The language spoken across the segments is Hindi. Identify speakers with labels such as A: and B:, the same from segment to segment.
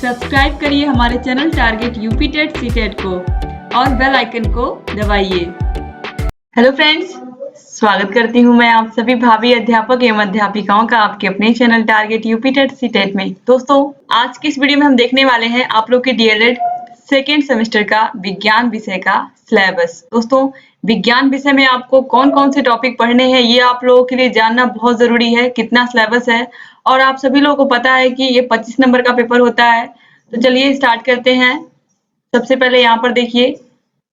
A: सब्सक्राइब करिए हमारे channel target UP TET CTET को और बेल आइकन को दबाइए। हेलो फ्रेंड्स, स्वागत करती हूँ मैं आप सभी भावी अध्यापक एवं अध्यापिकाओं का आपके अपने channel target UP TET CTET में। दोस्तों, आज की इस वीडियो में हम देखने वाले हैं आप लोग के डीएलएड सेकेंड सेमेस्टर का विज्ञान विषय का सिलेबस। दोस्तों, विज्ञान विषय में आपको कौन कौन से टॉपिक पढ़ने हैं ये आप लोगों के लिए जानना बहुत जरूरी है। कितना सिलेबस है और आप सभी लोगों को पता है कि ये 25 नंबर का पेपर होता है। तो चलिए स्टार्ट करते हैं। सबसे पहले यहाँ पर देखिए,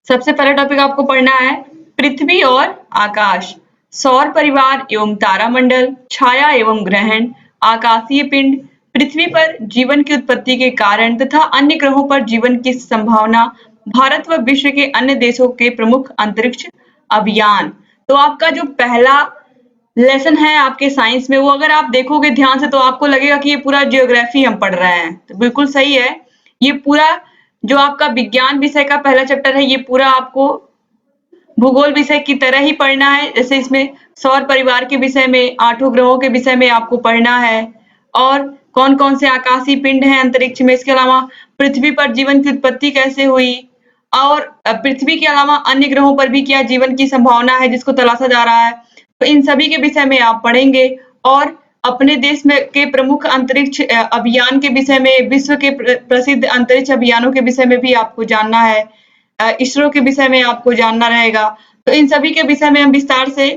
A: सबसे पहला टॉपिक आपको पढ़ना है पृथ्वी और आकाश, सौर परिवार एवं तारामंडल, छाया एवं ग्रहण, आकाशीय पिंड, पृथ्वी पर जीवन की उत्पत्ति के कारण तथा अन्य ग्रहों पर जीवन की संभावना, भारत व विश्व के अन्य देशों के प्रमुख अंतरिक्ष अभियान। तो आपका जो पहला लेसन है आपके साइंस में, वो अगर आप देखोगे ध्यान से तो आपको लगेगा कि ये पूरा जियोग्राफी हम पढ़ रहे हैं। तो बिल्कुल सही है, ये पूरा जो आपका विज्ञान विषय का पहला चैप्टर है ये पूरा आपको भूगोल विषय की तरह ही पढ़ना है। जैसे इसमें सौर परिवार के विषय में, 8 ग्रहों के विषय में आपको पढ़ना है और कौन कौन से आकाशीय पिंड हैं अंतरिक्ष में। इसके अलावा पृथ्वी पर जीवन की उत्पत्ति कैसे हुई और पृथ्वी के अलावा अन्य ग्रहों पर भी क्या जीवन की संभावना है जिसको तलाशा जा रहा है। तो इन सभी के विषय में आप पढ़ेंगे और अपने देश में के प्रमुख अंतरिक्ष अभियान के विषय में, विश्व के प्रसिद्ध अंतरिक्ष अभियानों के विषय में भी आपको जानना है। इसरो के विषय में आपको जानना रहेगा। तो इन सभी के विषय में हम विस्तार से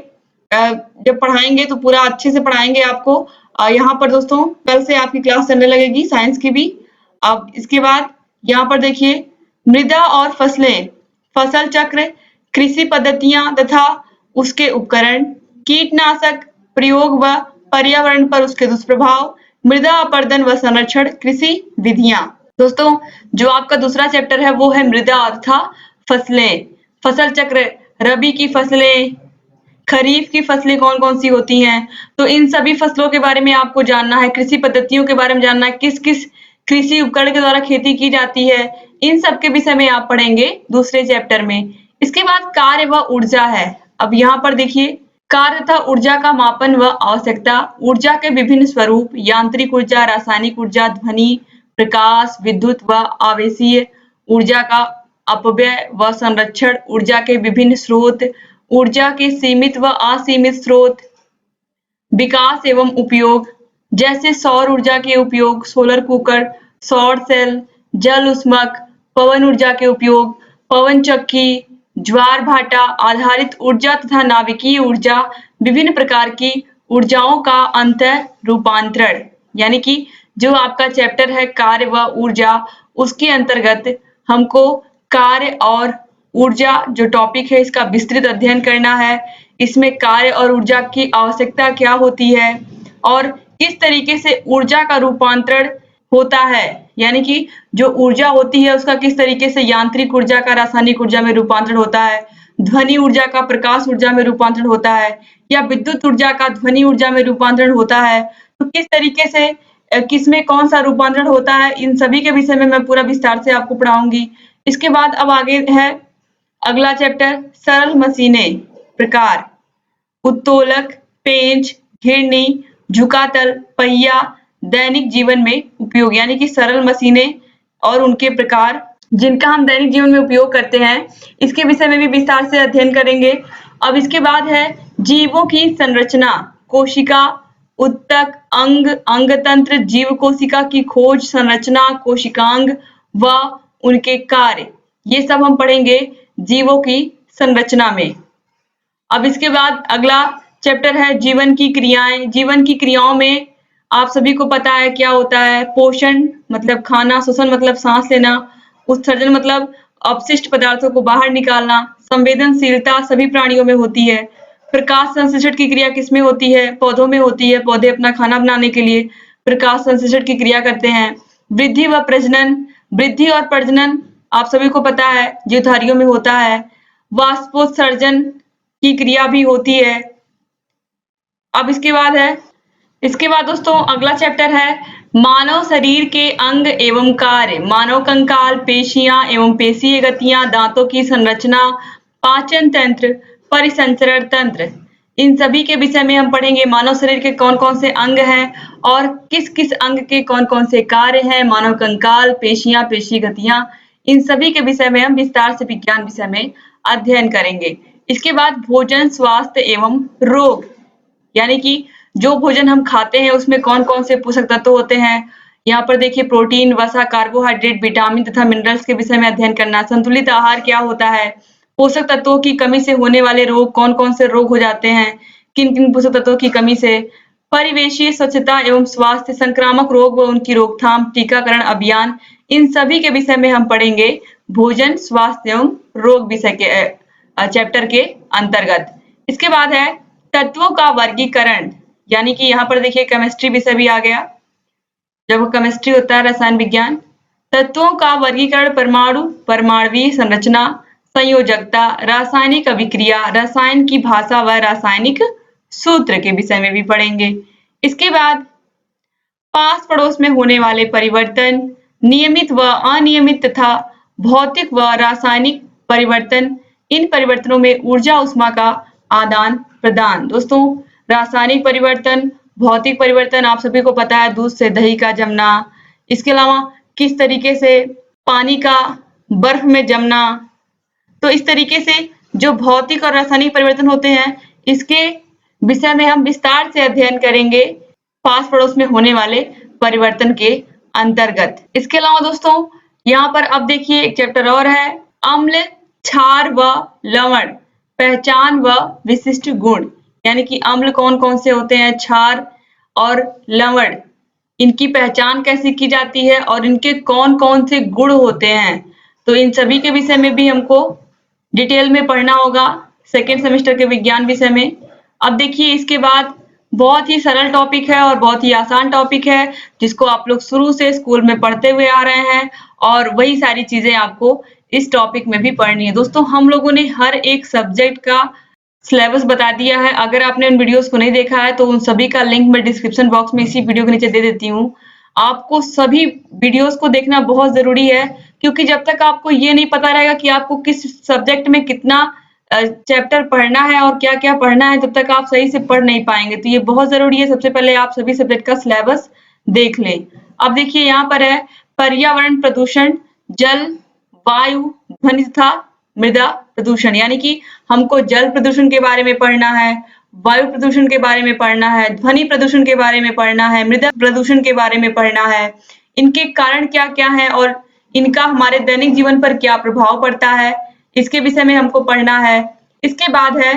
A: जब पढ़ाएंगे तो पूरा अच्छे से पढ़ाएंगे आपको। यहाँ पर दोस्तों कल से आपकी क्लास चलने लगेगी साइंस की भी। अब इसके बाद यहाँ पर देखिए, मृदा और फसलें, फसल चक्र, कृषि पद्धतियां तथा उसके उपकरण, कीटनाशक प्रयोग व पर्यावरण पर उसके दुष्प्रभाव, मृदा अपरदन व संरक्षण, कृषि विधियां। दोस्तों, जो आपका दूसरा चैप्टर है वो है मृदा तथा फसलें, फसल चक्र, रबी की फसलें, खरीफ की फसलें कौन कौन सी होती हैं। तो इन सभी फसलों के बारे में आपको जानना है, कृषि पद्धतियों के बारे में जानना है, किस किस कृषि उपकरण के द्वारा खेती की जाती है। इन सब के विषय में आप पढ़ेंगे दूसरे चैप्टर में। इसके बाद कार्य व ऊर्जा है। अब यहाँ पर देखिए, कार्य तथा ऊर्जा का मापन व आवश्यकता, ऊर्जा के विभिन्न स्वरूप, यांत्रिक ऊर्जा, रासायनिक ऊर्जा, ध्वनि, प्रकाश, विद्युत व आवेशीय ऊर्जा का अपव्यय व संरक्षण, ऊर्जा के विभिन्न स्रोत, ऊर्जा के सीमित व असीमित स्रोत, विकास एवं उपयोग, जैसे सौर ऊर्जा के उपयोग, सोलर कुकर, सौर सेल, जल उष्मक, पवन ऊर्जा के उपयोग, पवन चक्की, ज्वार भाटा आधारित ऊर्जा तथा नाभिकीय ऊर्जा, विभिन्न प्रकार की ऊर्जाओं का अंतर रूपांतरण। यानी कि जो आपका चैप्टर है कार्य व ऊर्जा, उसके अंतर्गत हमको कार्य और ऊर्जा जो टॉपिक है इसका विस्तृत अध्ययन करना है। इसमें कार्य और ऊर्जा की आवश्यकता क्या होती है और किस तरीके से ऊर्जा का रूपांतरण होता है, यानी कि जो ऊर्जा होती है उसका किस तरीके से यांत्रिक ऊर्जा का रासायनिक ऊर्जा में रूपांतरण होता है, ध्वनि ऊर्जा का प्रकाश ऊर्जा में रूपांतरण होता है, या विद्युत ऊर्जा का ध्वनि ऊर्जा में रूपांतरण होता है। तो किस तरीके से किसमें कौन सा रूपांतरण होता है, इन सभी के विषय में मैं पूरा विस्तार से आपको पढ़ाऊंगी। इसके बाद अब आगे है अगला चैप्टर, सरल मशीनें, प्रकार, उत्तोलक, पेंच, घिरनी, झुकातल, पहिया, दैनिक जीवन में उपयोग। यानी कि सरल मशीनें और उनके प्रकार जिनका हम दैनिक जीवन में उपयोग करते हैं, इसके विषय में भी विस्तार से अध्ययन करेंगे। अब इसके बाद है जीवों की संरचना, कोशिका, उत्तक, अंग, अंगतंत्र, जीव कोशिका की खोज, संरचना, कोशिकांग व उनके कार्य, ये सब हम पढ़ेंगे जीवों की संरचना में। अब इसके बाद अगला चैप्टर है जीवन की क्रियाएं। जीवन की क्रियाओं में आप सभी को पता है क्या होता है, पोषण मतलब खाना, श्वसन मतलब सांस लेना, उत्सर्जन मतलब अपशिष्ट पदार्थों को बाहर निकालना, संवेदनशीलता सभी प्राणियों में होती है, प्रकाश संश्लेषण की क्रिया किसमें होती है, पौधों में होती है, पौधे अपना खाना बनाने के लिए प्रकाश संश्लेषण की क्रिया करते हैं, वृद्धि व प्रजनन, वृद्धि और प्रजनन आप सभी को पता है जीवधारियों में होता है, वाष्पोत्सर्जन की क्रिया भी होती है। अब इसके बाद दोस्तों अगला चैप्टर है मानव शरीर के अंग एवं कार्य, मानव कंकाल, पेशियां एवं पेशीय गतियां, दांतों की संरचना, पाचन तंत्र, परिसंचरण तंत्र, इन सभी के विषय में हम पढ़ेंगे। मानव शरीर के कौन-कौन से अंग हैं और किस-किस अंग के कौन-कौन से कार्य हैं, मानव कंकाल, पेशियाँ, पेशी गतियाँ, इन सभी के विषय में हम विस्तार से विज्ञान विषय में अध्ययन करेंगे। इसके बाद भोजन, स्वास्थ्य एवं रोग, यानी कि जो भोजन हम खाते हैं उसमें कौन-कौन से पोषक तत्व होते हैं। यहाँ पर देखिए प्रोटीन, वसा, कार्बोहाइड्रेट, विटामिन तथा मिनरल्स के विषय में अध्ययन करना। संतुलित आहार क्या होता है? पोषक तत्वों की कमी से होने वाले रोग, कौन-कौन से रोग हो जाते हैं, किन-किन पोषक तत्वों की कमी से। परिवेशीय स्वच्छता एवं स्वास्थ्य, संक्रामक रोग व उनकी रोकथाम, टीकाकरण अभियान, इन सभी के विषय में हम पढ़ेंगे भोजन, स्वास्थ्य एवं रोग विषय के चैप्टर के अंतर्गत। इसके बाद है तत्वों का वर्गीकरण, यानी कि यहाँ पर देखिए केमिस्ट्री विषय भी आ गया। जब केमिस्ट्री होता है रसायन विज्ञान। तत्वों का वर्गीकरण परमाणु, परमाणुवीय संरचना, संयोजकता, रासायनिक अभिक्रिया, रसायन की भाषा व रासायनिक सूत्र के विषय में भी पढ़ेंगे। इसके बाद पास पड़ोस में होने वाले परिवर्तन, नियमित व अनियमित तथा भौतिक व रासायनिक परिवर्तन, इन परिवर्तनों में ऊर्जा उष्मा का आदान प्रदान। दोस्तों रासायनिक परिवर्तन, भौतिक परिवर्तन आप सभी को पता है, दूध से दही का जमना, इसके अलावा किस तरीके से पानी का बर्फ में जमना। तो इस तरीके से जो भौतिक और रासायनिक परिवर्तन होते हैं इसके विषय में हम विस्तार से अध्ययन करेंगे पास पड़ोस में होने वाले परिवर्तन के अंतर्गत। इसके अलावा दोस्तों यहाँ पर अब देखिए एक चैप्टर और है, अम्ल, क्षार व लवण, पहचान व विशिष्ट गुण, यानी कि अम्ल कौन-कौन से होते हैं, क्षार और लवण, इनकी पहचान कैसे की जाती है और इनके कौन-कौन से गुण होते हैं। तो इन सभी के विषय में भी हमको डिटेल में पढ़ना होगा सेकेंड सेमेस्टर के विज्ञान विषय में। अब देखिए इसके बाद बहुत ही सरल टॉपिक है और बहुत ही आसान टॉपिक है जिसको आप लोग शुरू से स्कूल में पढ़ते हुए आ रहे हैं और वही सारी चीजें आपको इस टॉपिक में भी पढ़नी है। दोस्तों हम लोगों ने हर एक सब्जेक्ट का सिलेबस बता दिया है। अगर आपने उन वीडियोस को नहीं देखा है तो उन सभी का लिंक मैं डिस्क्रिप्शन बॉक्स में इसी वीडियो के नीचे दे देती हूँ। आपको सभी वीडियोस को देखना बहुत जरूरी है क्योंकि जब तक आपको ये नहीं पता रहेगा कि आपको किस सब्जेक्ट में कितना चैप्टर पढ़ना है और क्या-क्या पढ़ना है, तब तक आप सही से पढ़ नहीं पाएंगे। तो ये बहुत जरूरी है, सबसे पहले आप सभी सब्जेक्ट का सिलेबस देख लें। अब देखिए यहाँ पर है पर्यावरण प्रदूषण, जल, वायु, ध्वनि तथा मृदा प्रदूषण, यानी कि हमको जल प्रदूषण के बारे में पढ़ना है, वायु प्रदूषण के बारे में पढ़ना है, ध्वनि प्रदूषण के बारे में पढ़ना है, मृदा प्रदूषण के बारे में पढ़ना है। इनके कारण क्या-क्या हैं और इनका हमारे दैनिक जीवन पर क्या प्रभाव पड़ता है, इसके विषय में हमको पढ़ना है। इसके बाद है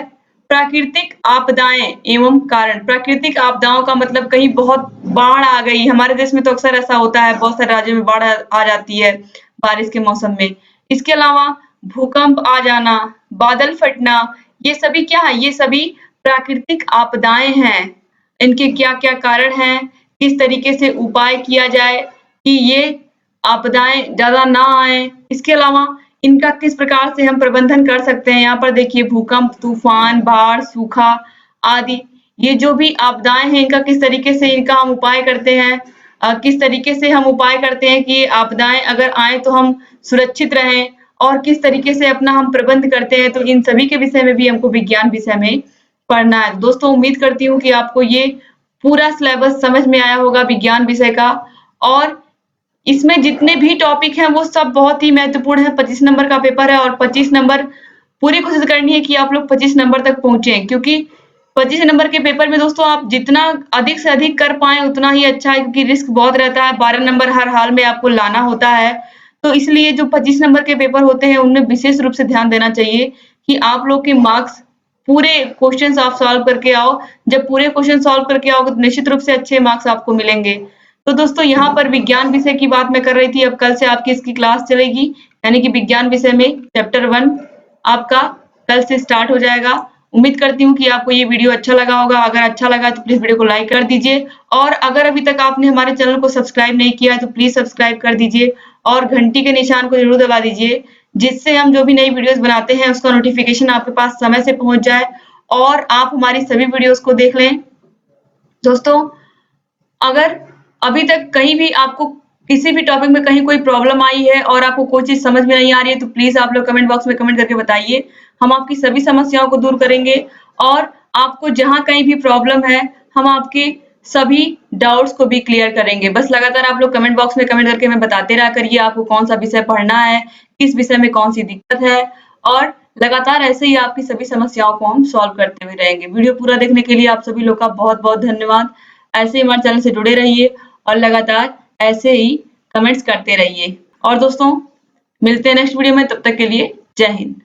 A: प्राकृतिक आपदाएं एवं कारण। प्राकृतिक आपदाओं का मतलब कहीं बहुत बाढ़ आ गई, हमारे देश में तो अक्सर ऐसा होता है, बहुत सारे राज्यों में बाढ़ आ जाती है बारिश के मौसम में। इसके अलावा भूकंप आ जाना, बादल फटना, ये सभी क्या है, ये सभी प्राकृतिक आपदाएं हैं। इनके क्या-क्या कारण हैं, किस तरीके से उपाय किया जाए कि ये आपदाएं ज्यादा ना आए। इसके अलावा इनका किस प्रकार से हम प्रबंधन कर सकते हैं। यहाँ पर देखिए भूकंप, तूफान, बाढ़, सूखा आदि, ये जो भी आपदाएं हैं इनका किस तरीके से इनका हम उपाय करते हैं, किस तरीके से हम उपाय करते हैं कि आपदाएं अगर आए तो हम सुरक्षित रहें और किस तरीके से अपना हम प्रबंध करते हैं। तो इन सभी के विषय में भी हमको विज्ञान विषय में पढ़ना है। दोस्तों उम्मीद करती हूँ कि आपको ये पूरा सिलेबस समझ में आया होगा विज्ञान विषय का, और इसमें जितने भी टॉपिक हैं वो सब बहुत ही महत्वपूर्ण है। 25 नंबर का पेपर है और 25 नंबर पूरी कोशिश करनी है कि आप लोग 25 नंबर तक पहुंचे, क्योंकि 25 नंबर के पेपर में दोस्तों आप जितना अधिक से अधिक कर पाए उतना ही अच्छा है, क्योंकि रिस्क बहुत रहता है। 12 नंबर हर हाल में आपको लाना होता है, तो इसलिए जो 25 नंबर के पेपर होते हैं उनमें विशेष रूप से ध्यान देना चाहिए कि आप लोग के मार्क्स पूरे क्वेश्चन आप सॉल्व करके आओ। जब पूरे क्वेश्चन सॉल्व करके आओगे तो निश्चित रूप से अच्छे मार्क्स आपको मिलेंगे। तो दोस्तों यहाँ पर विज्ञान विषय की बात मैं कर रही थी, अब कल से आपकी इसकी क्लास चलेगी, यानी कि विज्ञान विषय में चैप्टर 1 आपका कल से स्टार्ट हो जाएगा। उम्मीद करती हूँ कि आपको ये वीडियो अच्छा लगा होगा। अगर अच्छा लगा तो प्लीज वीडियो को लाइक कर दीजिए, और अगर अभी तक आपने हमारे चैनल को सब्सक्राइब नहीं किया है तो प्लीज सब्सक्राइब कर दीजिए और घंटी के निशान को जरूर दबा दीजिए, जिससे हम जो भी नई वीडियोस बनाते हैं उसका नोटिफिकेशन आपके पास समय से पहुंच जाए और आप हमारी सभी वीडियोस को देख लें। दोस्तों अगर अभी तक कहीं भी आपको किसी भी टॉपिक में कहीं कोई प्रॉब्लम आई है और आपको कोई चीज समझ में नहीं आ रही है तो प्लीज आप लोग कमेंट बॉक्स में कमेंट करके बताइए। हम आपकी सभी समस्याओं को दूर करेंगे और आपको जहाँ कहीं भी प्रॉब्लम है, हम आपके सभी डाउट्स को भी क्लियर करेंगे। बस लगातार आप लोग कमेंट बॉक्स में कमेंट करके हमें बताते रहा करिए आपको कौन-सा विषय पढ़ना है, किस विषय में कौन-सी दिक्कत है और लगातार ऐसे ही आपकी सभी समस्याओं को हम सॉल्व करते हुए रहेंगे। वीडियो पूरा देखने के लिए आप सभी लोग का बहुत-बहुत धन्यवाद। ऐसे ही हमारे चैनल से जुड़े रहिए और लगातार ऐसे ही कमेंट्स करते रहिए। और दोस्तों, मिलते हैं नेक्स्ट वीडियो में, तब तक के लिए जय हिंद।